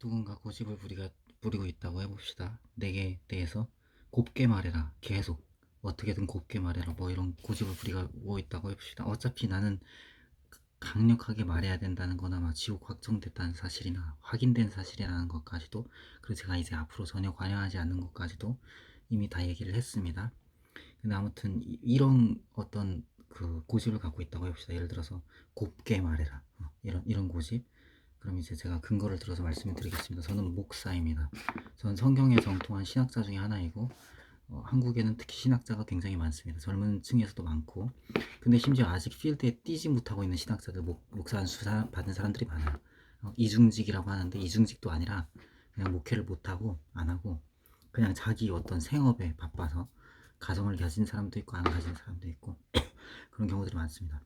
누군가 고집을 부리고 있다고 해봅시다. 내게 대해서 곱게 말해라. 계속 어떻게든 곱게 말해라. 뭐 이런 고집을 부리고 있다고 해봅시다. 어차피 나는 강력하게 말해야 된다는 거나 막 지옥 확정됐다는 사실이나 확인된 사실이라는 것까지도, 그리고 제가 이제 앞으로 전혀 관여하지 않는 것까지도 이미 다 얘기를 했습니다. 근데 아무튼 이런 어떤 그 고집을 갖고 있다고 해봅시다. 예를 들어서 곱게 말해라. 이런 고집. 그럼 이제 제가 근거를 들어서 말씀을 드리겠습니다. 저는 목사입니다. 저는 성경에 정통한 신학자 중에 하나이고, 한국에는 특히 신학자가 굉장히 많습니다. 젊은 층에서도 많고, 근데 심지어 아직 필드에 뛰지 못하고 있는 신학자들, 목사 안수 받은 사람들이 많아요. 이중직이라고 하는데, 이중직도 아니라 그냥 목회를 못하고 안 하고 그냥 자기 어떤 생업에 바빠서 가정을 가진 사람도 있고 안 가진 사람도 있고 그런 경우들이 많습니다.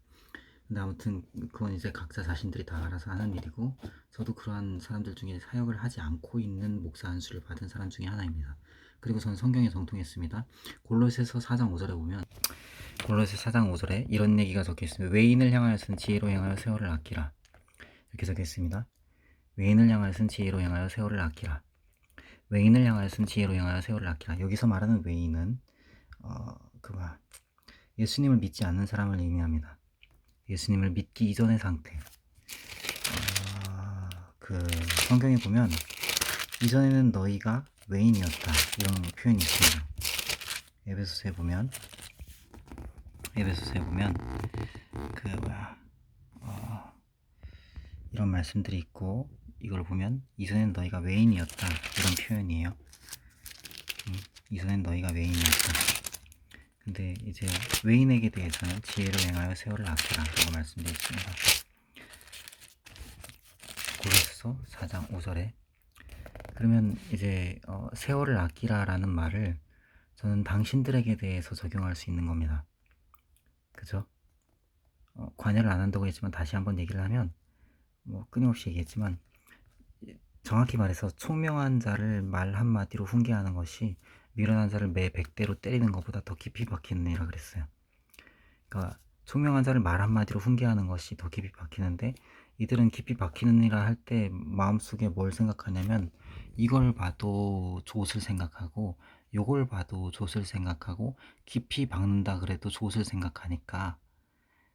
근데 아무튼 그건 이제 각자 자신들이 다 알아서 하는 일이고, 저도 그러한 사람들 중에 사역을 하지 않고 있는 목사 안수를 받은 사람 중에 하나입니다. 그리고 저는 성경에 정통했습니다. 골로새서 4장 5절에 보면, 골로새 4장 5절에 이런 얘기가 적혀 있습니다. 외인을 향하여서는 지혜로 행하여 세월을 아끼라. 이렇게 적혀 있습니다. 외인을 향하여서는 지혜로 행하여 세월을 아끼라. 외인을 향하여서는 지혜로 행하여 세월을 아끼라. 여기서 말하는 외인은 예수님을 믿지 않는 사람을 의미합니다. 예수님을 믿기 이전의 상태. 그 성경에 보면 이전에는 너희가 외인이었다 이런 표현이 있습니다. 에베소서에 보면 이런 말씀들이 있고, 이걸 보면 이전엔 너희가 외인이었다 이런 표현이에요. 이전엔 너희가 외인이었다. 근데 이제 외인에게 대해서는 지혜로 행하여 세월을 아끼라 라고 말씀되어 있습니다. 골로새서 4장 5절에. 그러면 이제 세월을 아끼라 라는 말을 저는 당신들에게 대해서 적용할 수 있는 겁니다. 그죠? 관여를 안 한다고 했지만 다시 한번 얘기를 하면, 끊임없이 얘기했지만, 정확히 말해서 총명한 자를 말 한마디로 훈계하는 것이 미련한 자를 매 100대로 때리는 것보다 더 깊이 박히느니라 그랬어요. 그러니까 총명한 자를 말 한마디로 훈계하는 것이 더 깊이 박히는데, 이들은 깊이 박히느니라 할 때 마음속에 뭘 생각하냐면, 이걸 봐도 좆을 생각하고 요걸 봐도 좆을 생각하고 깊이 박는다 그래도 좆을 생각하니까,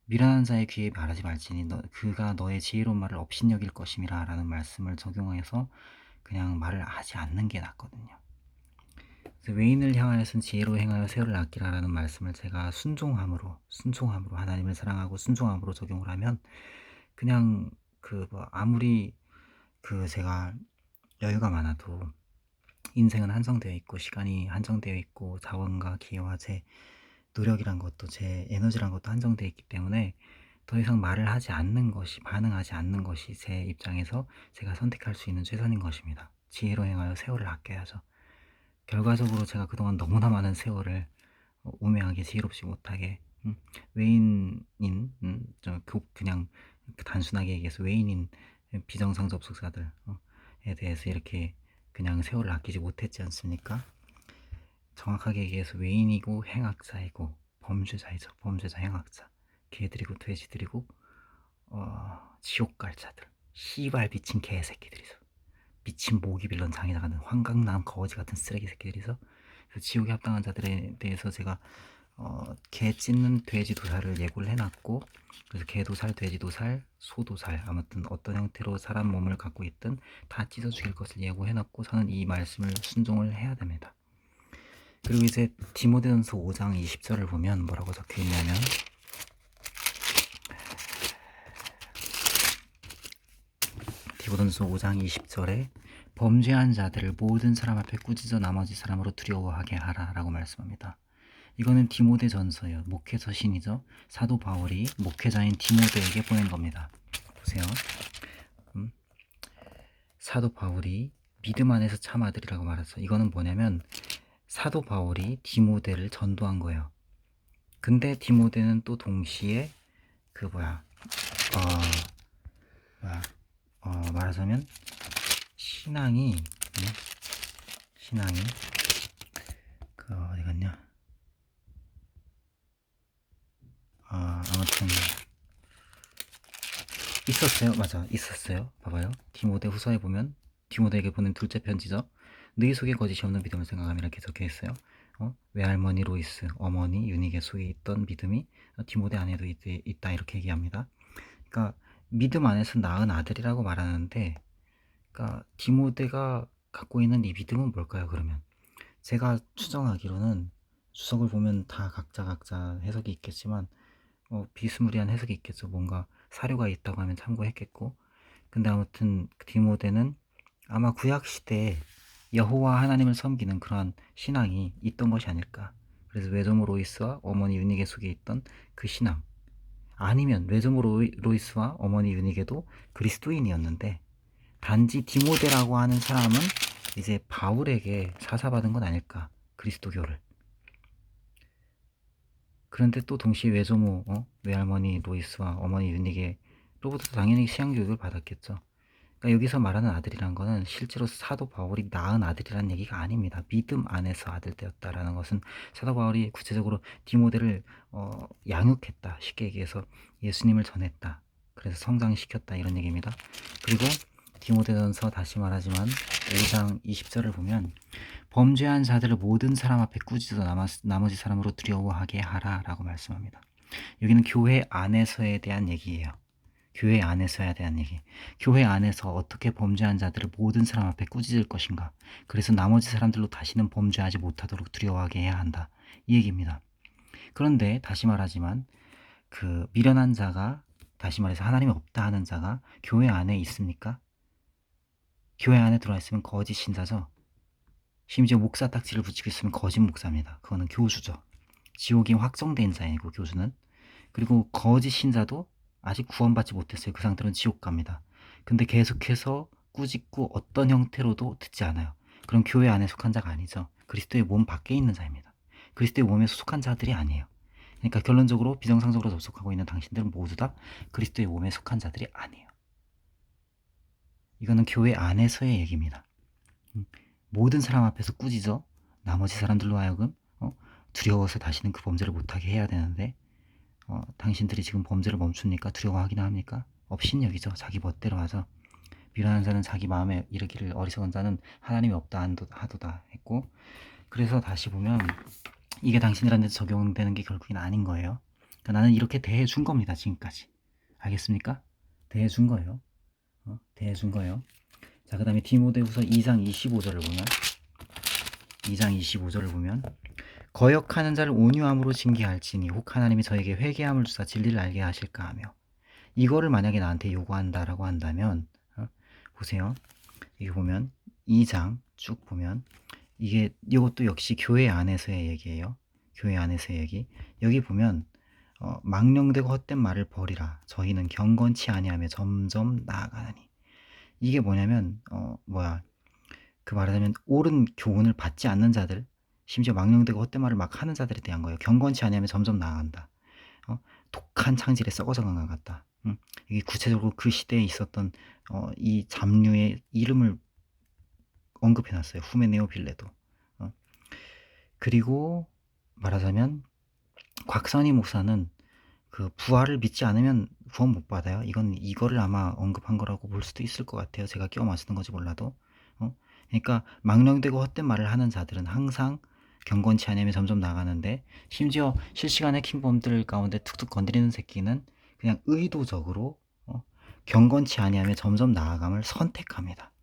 미련한 자의 귀에 말하지 말지니 그가 너의 지혜로운 말을 업신여길 것임이라 라는 말씀을 적용해서 그냥 말을 하지 않는 게 낫거든요. 그래서 외인을 향하여서는 지혜로 행하여 세월을 아끼라 라는 말씀을 제가 순종함으로 하나님을 사랑하고 순종함으로 적용을 하면, 그냥 아무리 제가 여유가 많아도 인생은 한정되어 있고 시간이 한정되어 있고 자원과 기회와 제 노력이란 것도 제 에너지란 것도 한정되어 있기 때문에 더 이상 말을 하지 않는 것이, 반응하지 않는 것이 제 입장에서 제가 선택할 수 있는 최선인 것입니다. 지혜로 행하여 세월을 아껴야죠. 결과적으로 제가 그동안 너무나 많은 세월을 우매하게 지혜롭지 못하게 외인인 그냥 단순하게 얘기해서 외인인 비정상 접속자들에 대해서 이렇게 그냥 세월을 아끼지 못했지 않습니까? 정확하게 얘기해서 외인이고 행악자이고 범죄자이죠. 범죄자, 행악자, 개들이고 돼지들이고 지옥 갈 자들, 씨발 미친 개새끼들이죠. 미친 모기 빌런 장에 나가는 환각남 거지 같은 쓰레기 새끼들이죠. 그래서 지옥에 합당한 자들에 대해서 제가 개 찢는 돼지 도살을 예고를 해놨고, 그래서 개 도살, 돼지 도살, 소 도살, 아무튼 어떤 형태로 사람 몸을 갖고 있든 다 찢어 죽일 것을 예고해놨고, 저는 이 말씀을 순종을 해야 됩니다. 그리고 이제 디모데전서 5장 20절을 보면 뭐라고 적혀 있냐면, 디모데전서 5장 20절에 범죄한 자들을 모든 사람 앞에 꾸짖어 나머지 사람으로 두려워하게 하라 라고 말씀합니다. 이거는 디모데전서예요. 목회서신이죠. 사도 바울이 목회자인 디모데에게 보낸 겁니다. 보세요. 사도 바울이 믿음 안에서 참 아들이라고 말했어. 이거는 뭐냐면 사도 바울이 디모데를 전도한 거예요. 근데 디모데는 또 동시에 말하자면 신앙이 어디 갔냐? 아무튼 있었어요. 맞아, 있었어요. 봐봐요. 디모데 후서에 보면 디모데에게 보낸 둘째 편지죠. 너희 속에 거짓이 없는 믿음을 생각하며 이렇게 적혀 있어요. 외할머니 로이스, 어머니 유니게 속에 있던 믿음이 디모데 안에도 있다 이렇게 얘기합니다. 그러니까 믿음 안에서 낳은 아들이라고 말하는데, 그러니까 디모데가 갖고 있는 이 믿음은 뭘까요? 그러면 제가 추정하기로는 주석을 보면 다 각자 해석이 있겠지만 비스무리한 해석이 있겠죠. 뭔가 사료가 있다고 하면 참고했겠고, 근데 아무튼 디모데는 아마 구약 시대에 여호와 하나님을 섬기는 그러한 신앙이 있던 것이 아닐까. 그래서 외조모 로이스와 어머니 유니게 속에 있던 그 신앙, 아니면 외조모 로이스와 어머니 유니게도 그리스도인이었는데 단지 디모데라고 하는 사람은 이제 바울에게 사사받은 건 아닐까, 그리스도교를. 그런데 또 동시에 외조모 외할머니 로이스와 어머니 유니게로부터 당연히 시향교육을 받았겠죠. 그러니까 여기서 말하는 아들이란 거는 실제로 사도 바울이 낳은 아들이란 얘기가 아닙니다. 믿음 안에서 아들 되었다라는 것은 사도 바울이 구체적으로 디모데를 양육했다, 쉽게 얘기해서 예수님을 전했다, 그래서 성장시켰다 이런 얘기입니다. 그리고 디모데전서 다시 말하지만 5장 20절을 보면 범죄한 자들을 모든 사람 앞에 꾸짖어 나머지 사람으로 두려워하게 하라 라고 말씀합니다. 여기는 교회 안에서에 대한 얘기예요. 교회 안에서에 대한 얘기. 교회 안에서 어떻게 범죄한 자들을 모든 사람 앞에 꾸짖을 것인가. 그래서 나머지 사람들로 다시는 범죄하지 못하도록 두려워하게 해야 한다, 이 얘기입니다. 그런데 다시 말하지만 그 미련한 자가, 다시 말해서 하나님이 없다 하는 자가 교회 안에 있습니까? 교회 안에 들어와 있으면 거짓 신자죠. 심지어 목사 딱지를 붙이고 있으면 거짓 목사입니다. 그거는 교주죠. 지옥이 확정된 자이고 교주는. 그리고 거짓 신자도 아직 구원받지 못했어요. 그 상태로는 지옥 갑니다. 근데 계속해서 꾸짖고 어떤 형태로도 듣지 않아요. 그럼 교회 안에 속한 자가 아니죠. 그리스도의 몸 밖에 있는 자입니다. 그리스도의 몸에 속한 자들이 아니에요. 그러니까 결론적으로 비정상적으로 접속하고 있는 당신들은 모두 다 그리스도의 몸에 속한 자들이 아니에요. 이거는 교회 안에서의 얘기입니다. 모든 사람 앞에서 꾸짖어 나머지 사람들로 하여금 두려워서 다시는 그 범죄를 못하게 해야 되는데, 당신들이 지금 범죄를 멈춥니까? 두려워하기나 합니까? 업신여기죠. 자기 멋대로 하죠. 미련한 자는 자기 마음에 이르기를 어리석은 자는 하나님이 없다 하도다 했고, 그래서 다시 보면 이게 당신들한테 적용되는 게 결국엔 아닌 거예요. 그러니까 나는 이렇게 대해준 겁니다. 지금까지. 알겠습니까? 대해준 거예요. 대해준 거예요. 자, 그 다음에 디모데후서 2장 25절을 보면 2장 25절을 보면 거역하는 자를 온유함으로 징계할지니 혹 하나님이 저에게 회개함을 주사 진리를 알게 하실까 하며. 이거를 만약에 나한테 요구한다라고 한다면 보세요. 여기 보면 2장 쭉 보면 이것도 역시 교회 안에서의 얘기예요. 교회 안에서의 얘기. 여기 보면 망령되고 헛된 말을 버리라. 저희는 경건치 아니하며 점점 나아가나니. 이게 뭐냐면 그 말하자면 옳은 교훈을 받지 않는 자들, 심지어 망령되고 헛된 말을 막 하는 자들에 대한 거예요. 경건치 아니하면 점점 나아간다. 독한 창질에 썩어져간 것 같다. 이게 구체적으로 그 시대에 있었던 이 잡류의 이름을 언급해놨어요. 후메네오 빌레도. 그리고 말하자면 곽선희 목사는 그 부활을 믿지 않으면 구원 못 받아요. 이거를 아마 언급한 거라고 볼 수도 있을 것 같아요. 제가 끼워 맞추는 건지 몰라도. 그러니까 망령되고 헛된 말을 하는 자들은 항상 경건치 않으면 점점 나가는데, 심지어 실시간에 킹범들 가운데 툭툭 건드리는 새끼는 그냥 의도적으로 경건치 아니하면 점점 나아감을 선택합니다.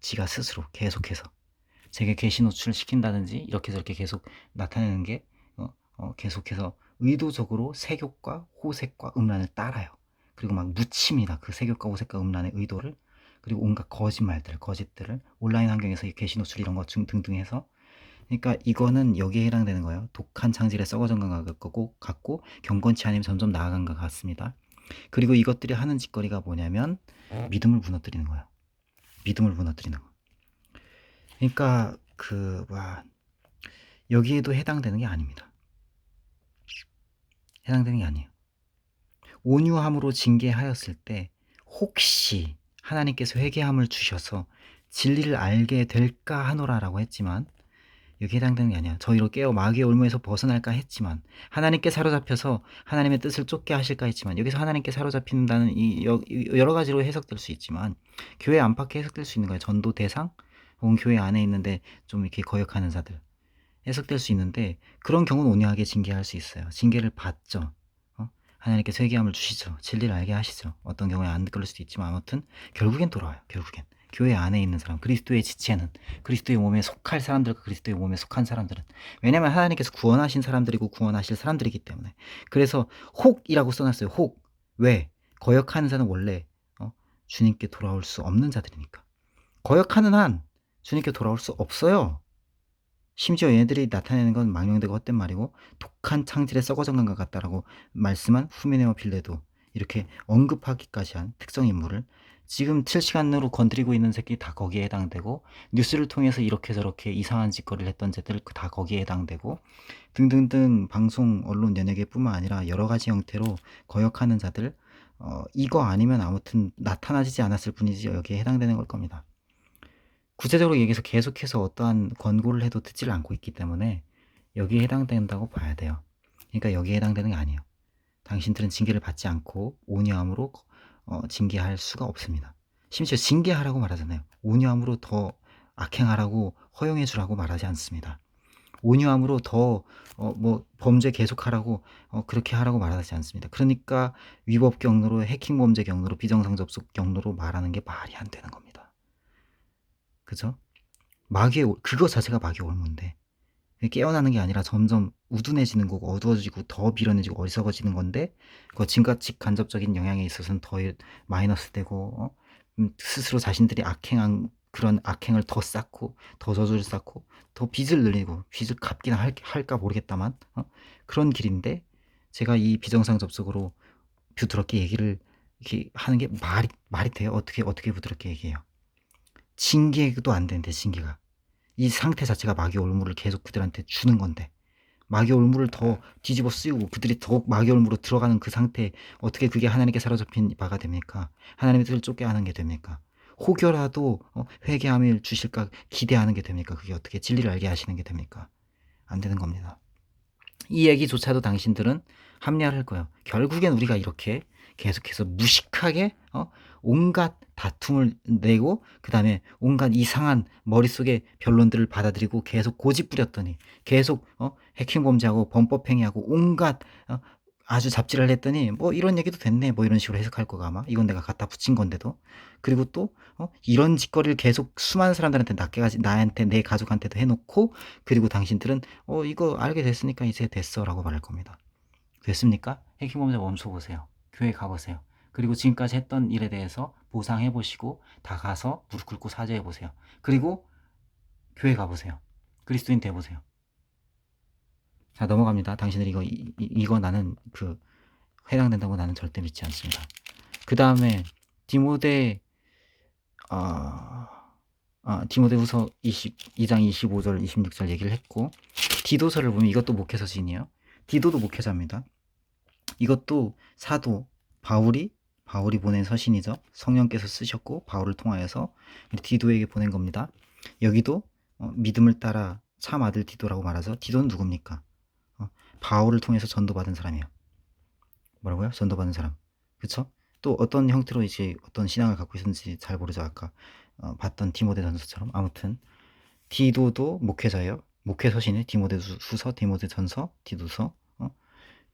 지가 스스로 계속해서 제게 계시 노출을 시킨다든지 이렇게 저렇게 계속 나타내는 게 계속해서 의도적으로 세욕과 호색과 음란을 따라요. 그리고 막 묻힙니다. 그 세욕과 호색과 음란의 의도를. 그리고 온갖 거짓들을 온라인 환경에서 게시 노출 이런 것 등등 해서. 그러니까 이거는 여기에 해당되는 거예요. 독한 창질에 썩어진 것 같고 경건치 않으면 점점 나아간 것 같습니다. 그리고 이것들이 하는 짓거리가 뭐냐면 믿음을 무너뜨리는 거예요. 믿음을 무너뜨리는 거. 그러니까 여기에도 해당되는 게 아닙니다. 해당되는 게 아니에요. 온유함으로 징계하였을 때 혹시 하나님께서 회개함을 주셔서 진리를 알게 될까 하노라라고 했지만, 여기 해당되는 게 아니야. 저희로 깨어 마귀의 올무에서 벗어날까 했지만, 하나님께 사로잡혀서 하나님의 뜻을 쫓게 하실까 했지만, 여기서 하나님께 사로잡힌다는 여러 가지로 해석될 수 있지만, 교회 안팎에 해석될 수 있는 거예요. 전도 대상 혹은 교회 안에 있는데 좀 이렇게 거역하는 자들 해석될 수 있는데, 그런 경우는 온유하게 징계할 수 있어요. 징계를 받죠. 하나님께서 회개함을 주시죠. 진리를 알게 하시죠. 어떤 경우에 안 그럴 수도 있지만, 아무튼 결국엔 돌아와요. 결국엔 교회 안에 있는 사람, 그리스도의 지체는, 그리스도의 몸에 속할 사람들과 그리스도의 몸에 속한 사람들은, 왜냐하면 하나님께서 구원하신 사람들이고 구원하실 사람들이기 때문에. 그래서 혹이라고 써놨어요. 혹. 왜? 거역하는 자는 원래 주님께 돌아올 수 없는 자들이니까. 거역하는 한 주님께 돌아올 수 없어요. 심지어 얘네들이 나타내는 건 망령되고 헛된 말이고 독한 창질에 썩어져간 것 같다라고 말씀한 후메네와 빌레도 이렇게 언급하기까지 한 특정 인물을 지금 실시간으로 건드리고 있는 새끼 다 거기에 해당되고, 뉴스를 통해서 이렇게 저렇게 이상한 짓거리를 했던 쟤들 다 거기에 해당되고, 등등등 방송 언론 연예계뿐만 아니라 여러 가지 형태로 거역하는 자들, 이거 아니면 아무튼 나타나지 않았을 뿐이지 여기에 해당되는 걸 겁니다. 구체적으로 얘기해서 계속해서 어떠한 권고를 해도 듣지를 않고 있기 때문에 여기에 해당된다고 봐야 돼요. 그러니까 여기에 해당되는 게 아니에요. 당신들은 징계를 받지 않고 온유함으로 징계할 수가 없습니다. 심지어 징계하라고 말하잖아요. 온유함으로 더 악행하라고 허용해 주라고 말하지 않습니다. 온유함으로 더 범죄 계속하라고 그렇게 하라고 말하지 않습니다. 그러니까 위법 경로로, 해킹 범죄 경로로, 비정상 접속 경로로 말하는 게 말이 안 되는 겁니다. 그죠? 그거 자체가 마귀의 올무인데, 깨어나는 게 아니라 점점 우둔해지는 거고 어두워지고 더 비련해지고 어리석어지는 건데, 그 지금까지 간접적인 영향에 있어서는 더 마이너스 되고, 스스로 자신들이 악행한 그런 악행을 더 쌓고 더 저주를 쌓고 더 빚을 늘리고, 빚을 갚기나 할까 모르겠다만 그런 길인데, 제가 이 비정상 접속으로 부드럽게 얘기를 이렇게 하는 게 말이 돼요? 어떻게 부드럽게 얘기해요? 징계도 안 되는데, 징계가 이 상태 자체가 마귀의 올무를 계속 그들한테 주는 건데, 마귀의 올무를 더 뒤집어 쓰고 그들이 더 마귀의 올무로 들어가는 그 상태, 어떻게 그게 하나님께 사로잡힌 바가 됩니까? 하나님의 뜻을 쫓게 하는 게 됩니까? 혹여라도 회개함을 주실까 기대하는 게 됩니까? 그게 어떻게 진리를 알게 하시는 게 됩니까? 안 되는 겁니다. 이 얘기조차도 당신들은 합리화를 할 거예요. 결국엔 우리가 이렇게 계속해서 무식하게 온갖 다툼을 내고, 그 다음에 온갖 이상한 머릿속에 변론들을 받아들이고 계속 고집 부렸더니, 계속 해킹 범죄하고 범법행위하고 온갖 아주 잡지를 했더니 뭐 이런 얘기도 됐네, 뭐 이런 식으로 해석할 거가 아마. 이건 내가 갖다 붙인 건데도. 그리고 또 이런 짓거리를 계속 수많은 사람들한테 나한테, 내 가족한테도 해놓고, 그리고 당신들은 이거 알게 됐으니까 이제 됐어 라고 말할 겁니다. 됐습니까? 해킹범죄 멈춰 보세요. 교회 가보세요. 그리고 지금까지 했던 일에 대해서 보상해 보시고 다 가서 무릎 꿇고 사죄해 보세요. 그리고 교회 가보세요. 그리스도인 돼 보세요. 자, 넘어갑니다. 당신들 이거 나는 해당된다고 나는 절대 믿지 않습니다. 그 다음에 디모데 디모데후서 2장 25절 26절 얘기를 했고, 디도서를 보면 이것도 목회서신이에요. 디도도 목회자입니다. 이것도 사도 바울이 보낸 서신이죠. 성령께서 쓰셨고 바울을 통하여서 디도에게 보낸 겁니다. 여기도 믿음을 따라 참 아들 디도라고 말하죠. 디도는 누굽니까? 바울을 통해서 전도받은 사람이에요. 뭐라고요? 전도받은 사람. 그쵸? 또 어떤 형태로 이제 어떤 신앙을 갖고 있었는지 잘 모르죠. 아까 봤던 디모데전서처럼. 아무튼 디도도 목회자예요. 목회서신에 디모데후서, 디모데전서, 디도서.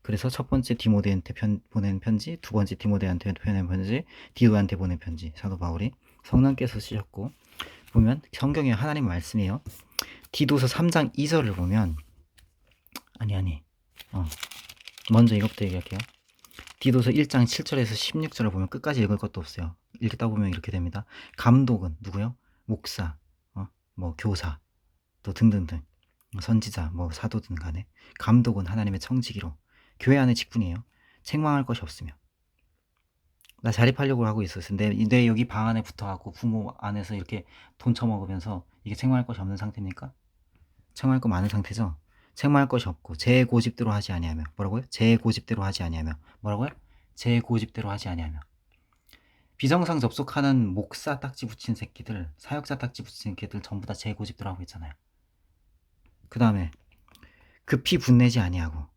그래서 첫 번째 디모데한테 보낸 편지, 두 번째 디모데한테 보낸 편지, 디도한테 보낸 편지, 사도 바울이 성령께서 쓰셨고, 보면 성경에 하나님 말씀이에요. 디도서 3장 2절을 보면, 먼저 이것부터 얘기할게요. 디도서 1장 7절에서 16절을 보면 끝까지 읽을 것도 없어요. 읽다 보면 이렇게 됩니다. 감독은 누구요? 목사, 뭐 교사, 또 등등등, 선지자, 뭐 사도든 간에 감독은 하나님의 청지기로 교회 안의 직분이에요. 책망할 것이 없으며. 나 자립하려고 하고 있었어. 내 여기 방 안에 붙어갖고 부모 안에서 이렇게 돈 처먹으면서 이게 책망할 것이 없는 상태입니까? 책망할 거 많은 상태죠? 책망할 것이 없고 제 고집대로 하지 아니하며. 뭐라고요? 제 고집대로 하지 아니하며. 뭐라고요? 제 고집대로 하지 아니하며. 비정상 접속하는 목사 딱지 붙인 새끼들, 사역자 딱지 붙인 새끼들 전부 다 제 고집대로 하고 있잖아요. 그 다음에 급히 분내지 아니하고,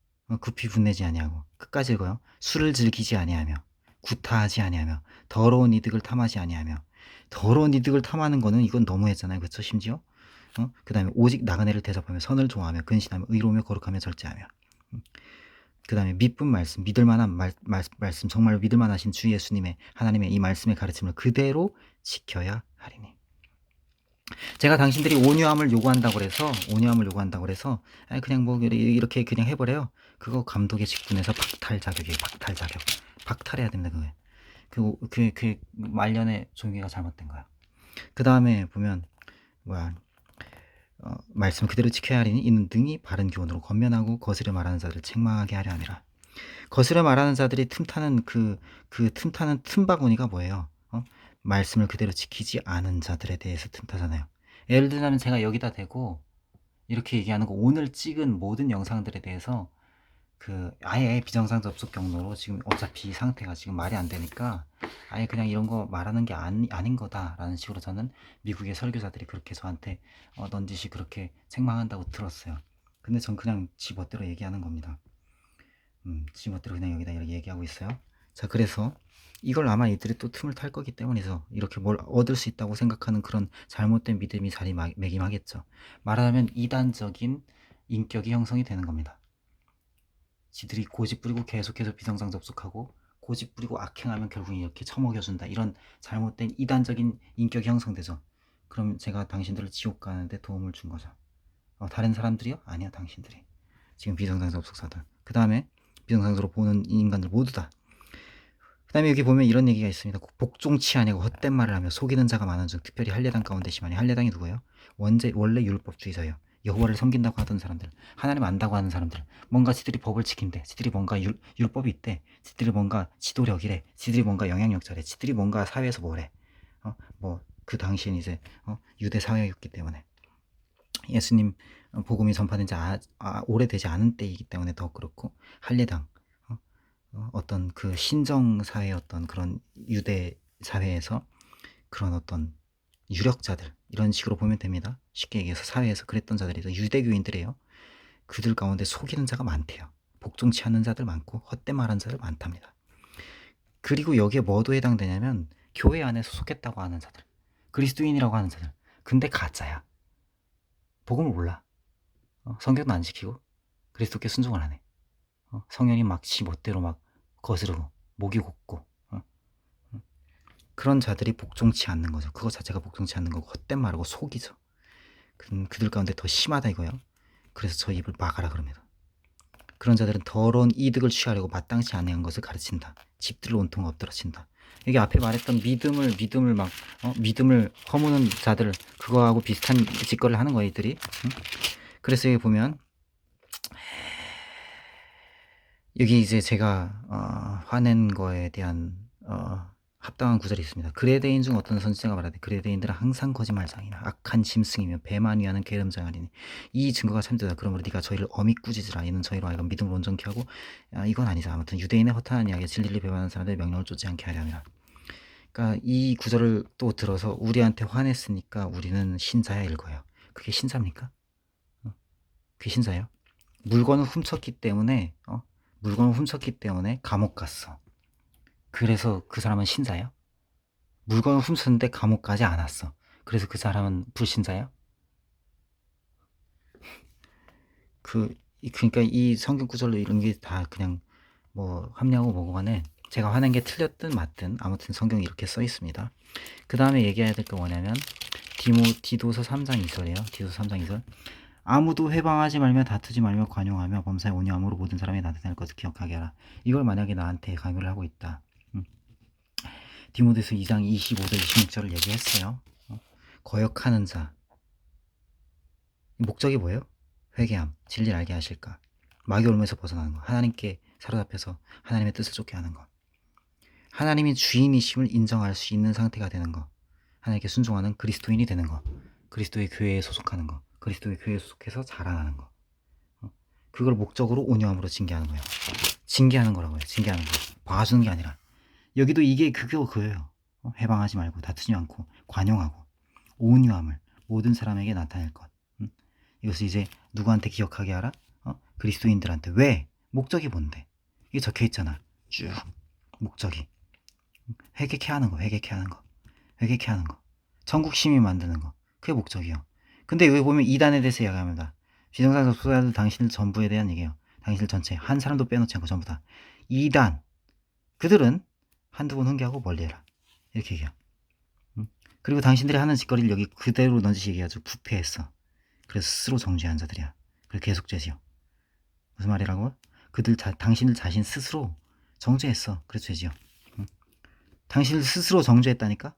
급히 분내지 아니하고, 끝까지 읽어요. 술을 즐기지 아니하며, 구타하지 아니하며, 더러운 이득을 탐하지 아니하며. 더러운 이득을 탐하는 거는 이건 너무했잖아요. 그쵸? 심지어 그 다음에 오직 나그네를 대접하며, 선을 좋아하며, 근신하며, 의로우며, 거룩하며, 절제하며. 그 다음에 믿분 말씀, 믿을만한 말씀, 정말 믿을만하신 주 예수님의, 하나님의 이 말씀의 가르침을 그대로 지켜야 하리니. 제가 당신들이 온유함을 요구한다고 그래서 그냥 뭐 이렇게 그냥 해버려요. 그거 감독의 직분에서 박탈 자격이에요. 박탈 자격. 박탈해야 됩니다. 그 말년의 종교가 잘못된 거야. 그 다음에 보면 말씀 그대로 지켜야 하리니 이는 능히 바른 교훈으로 권면하고 거스려 말하는 자들을 책망하게 하려 함이라. 거스려 말하는 자들이 틈타는 그 틈타는 틈바구니가 뭐예요? 말씀을 그대로 지키지 않은 자들에 대해서 틈타잖아요. 예를 들자면 제가 여기다 대고 이렇게 얘기하는 거, 오늘 찍은 모든 영상들에 대해서 아예 비정상 접속 경로로 지금 어차피 상태가 지금 말이 안 되니까 아예 그냥 이런 거 말하는 게 아닌 거다라는 식으로 저는 미국의 설교자들이 그렇게 저한테 넌지시 그렇게 책망한다고 들었어요. 근데 전 그냥 지 멋대로 얘기하는 겁니다. 지 멋대로 그냥 여기다 이렇게 얘기하고 있어요. 자, 그래서 이걸 아마 이들이 또 틈을 탈 거기 때문이죠. 이렇게 뭘 얻을 수 있다고 생각하는 그런 잘못된 믿음이 자리매김하겠죠. 말하자면 이단적인 인격이 형성이 되는 겁니다. 지들이 고집 부리고 계속해서 비정상 접속하고 고집 부리고 악행하면 결국 이렇게 처먹여준다. 이런 잘못된 이단적인 인격이 형성되죠. 그럼 제가 당신들을 지옥 가는데 도움을 준 거죠. 다른 사람들이요? 아니요, 당신들이. 지금 비정상 접속자들. 그 다음에 비정상적으로 보는 인간들 모두다. 그 다음에 여기 보면 이런 얘기가 있습니다. 복종치 아니하고 헛된 말을 하며 속이는 자가 많은 중 특별히 할례당 가운데 심하니. 할례당이 누구예요? 원래 율법주의자예요. 여호와를 섬긴다고 하던 사람들, 하나님 안다고 하는 사람들, 뭔가 지들이 법을 지킨대, 지들이 뭔가 율법이 있대, 지들이 뭔가 지도력이래, 지들이 뭔가 영향력자래, 지들이 뭔가 사회에서 뭐래. 그 당시엔 이제 유대 사회였기 때문에 예수님 복음이 전파된 지 오래되지 않은 때이기 때문에 더 그렇고, 할례당 어떤 그 신정 사회였던 그런 유대 사회에서 그런 어떤 유력자들, 이런 식으로 보면 됩니다. 쉽게 얘기해서 사회에서 그랬던 자들이 유대교인들이에요. 그들 가운데 속이는 자가 많대요. 복종치 않는 자들 많고 헛된 말하는 자들 많답니다. 그리고 여기에 뭐도 해당되냐면 교회 안에 소속했다고 하는 자들, 그리스도인이라고 하는 자들, 근데 가짜야. 복음을 몰라. 성경도 안 지키고 그리스도께 순종을 안 해. 성현이 막 지 멋대로 막 거스르고 목이 곱고 그런 자들이 복종치 않는 거죠. 그거 자체가 복종치 않는 거고 헛된 말하고 속이죠. 그들 가운데 더 심하다 이거예요. 그래서 저 입을 막아라 그럽니다. 그런 자들은 더러운 이득을 취하려고 마땅치 않은 것을 가르친다. 집들을 온통 엎드러친다. 여기 앞에 말했던 믿음을 허무는 자들, 그거하고 비슷한 짓거리를 하는 거예요, 이들이. 그래서 여기 보면 여기 이제 제가 화낸 거에 대한 합당한 구절이 있습니다. 그레데인 중 어떤 선지자가 말하되 그레데인들은 항상 거짓말장이나 악한 짐승이며 배만 위하는 게으름장하리니 이 증거가 참되다. 그러므로 네가 저희를 엄히 꾸짖으라. 이는 저희로 하여금 믿음을 온전케 하고 이건 아니죠. 아무튼 유대인의 허탄한 이야기에 진리를 배반하는 사람들의 명령을 쫓지 않게 하려 함이라. 그러니까 이 구절을 또 들어서 우리한테 화냈으니까 우리는 신자야 읽어요. 그게 신자입니까? 그게 신자예요? 물건을 훔쳤기 때문에 감옥 갔어. 그래서 그 사람은 신자예요? 물건을 훔쳤는데 감옥 가지 않았어. 그래서 그 사람은 불신자예요? 그러니까 이 성경 구절로 이런 게 다 그냥 뭐 합리하고 뭐고 간에 제가 화낸 게 틀렸든 맞든 아무튼 성경이 이렇게 써 있습니다. 그 다음에 얘기해야 될 게 뭐냐면 디도서 3장 2절이에요. 디도서 3장 2절. 아무도 회방하지 말며 다투지 말며 관용하며 범사에 온유함으로 모든 사람이 나타낼 것을 기억하게 하라. 이걸 만약에 나한테 강요를 하고 있다. 디모데서 2장 25절 26절을 얘기했어요. 거역하는 자. 목적이 뭐예요? 회개함, 진리를 알게 하실까. 마귀 올무에서 벗어나는 거. 하나님께 사로잡혀서 하나님의 뜻을 쫓게 하는 거. 하나님이 주인이심을 인정할 수 있는 상태가 되는 거. 하나님께 순종하는 그리스도인이 되는 거. 그리스도의 교회에 소속하는 거. 그리스도의 교회에 소속해서 자라나는 거. 그걸 목적으로 온유함으로 징계하는 거예요. 징계하는 거라고요. 징계하는 거. 봐주는 게 아니라. 여기도 이게 그거예요. 해방하지 말고 다투지 않고 관용하고 온유함을 모든 사람에게 나타낼 것. 이것을 이제 누구한테 기억하게 하라? 그리스도인들한테. 왜? 목적이 뭔데? 이게 적혀 있잖아. 쭉 목적이 회개케 하는 거, 회개케 하는 거, 회개케 하는 거, 천국 시민 만드는 거. 그게 목적이요. 근데 여기 보면 이단에 대해서 이야기합니다. 비정상 접속자들 당신들 전부에 대한 얘기예요. 당신들 전체 한 사람도 빼놓지 않고 전부 다. 이단 그들은 한두 번 훈계하고 멀리해라. 이렇게 얘기해요. 그리고 당신들이 하는 짓거리를 여기 그대로 넌지시 얘기하죠. 부패했어. 그래서 스스로 정죄한 자들이야. 그래서 계속 죄지요. 무슨 말이라고? 당신들 자신 스스로 정죄했어. 그래서 죄지요. 당신들 스스로 정죄했다니까?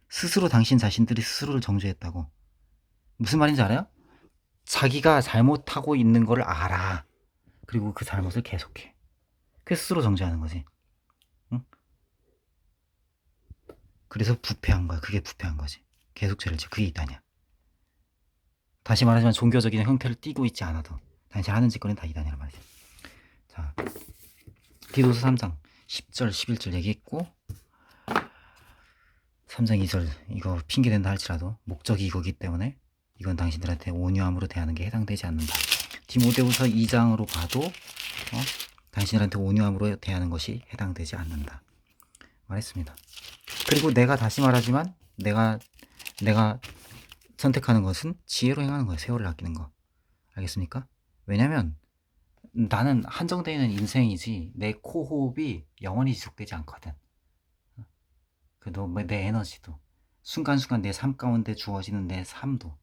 스스로 당신 자신들이 스스로를 정죄했다고. 무슨 말인지 알아요? 자기가 잘못하고 있는 걸 알아. 그리고 그 잘못을 계속해. 그래서 스스로 정죄하는 거지. 응? 그래서 부패한 거야. 그게 부패한 거지. 계속 죄를 지. 그게 이단이야. 다시 말하지만 종교적인 형태를 띠고 있지 않아도 당신 하는 짓거리는 다 이단이란 말이지. 자, 디도서 3장 10절 11절 얘기했고 3장 2절 이거 핑계된다 할지라도 목적이 이거기 때문에 이건 당신들한테 온유함으로 대하는 게 해당되지 않는다. 디모데후서 2장으로 봐도 당신들한테 온유함으로 대하는 것이 해당되지 않는다 말했습니다. 그리고 내가 다시 말하지만 내가 선택하는 것은 지혜로 행하는 거야. 세월을 아끼는 거. 알겠습니까? 왜냐면 나는 한정되어 있는 인생이지 내 코호흡이 영원히 지속되지 않거든. 내 에너지도 순간순간 내 삶 가운데 주어지는 내 삶도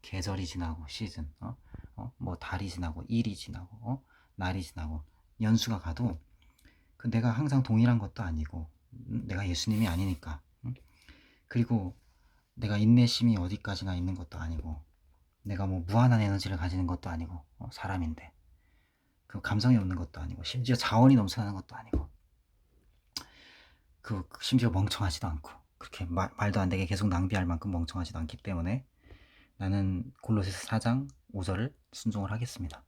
계절이 지나고 시즌 뭐 달이 지나고 일이 지나고 날이 지나고 연수가 가도 그 내가 항상 동일한 것도 아니고 내가 예수님이 아니니까. 그리고 내가 인내심이 어디까지나 있는 것도 아니고 내가 뭐 무한한 에너지를 가지는 것도 아니고 사람인데 그 감성이 없는 것도 아니고 심지어 자원이 넘쳐나는 것도 아니고 심지어 멍청하지도 않고 그렇게 말도 안 되게 계속 낭비할 만큼 멍청하지도 않기 때문에 나는 골로새서 4장 5절을 순종을 하겠습니다.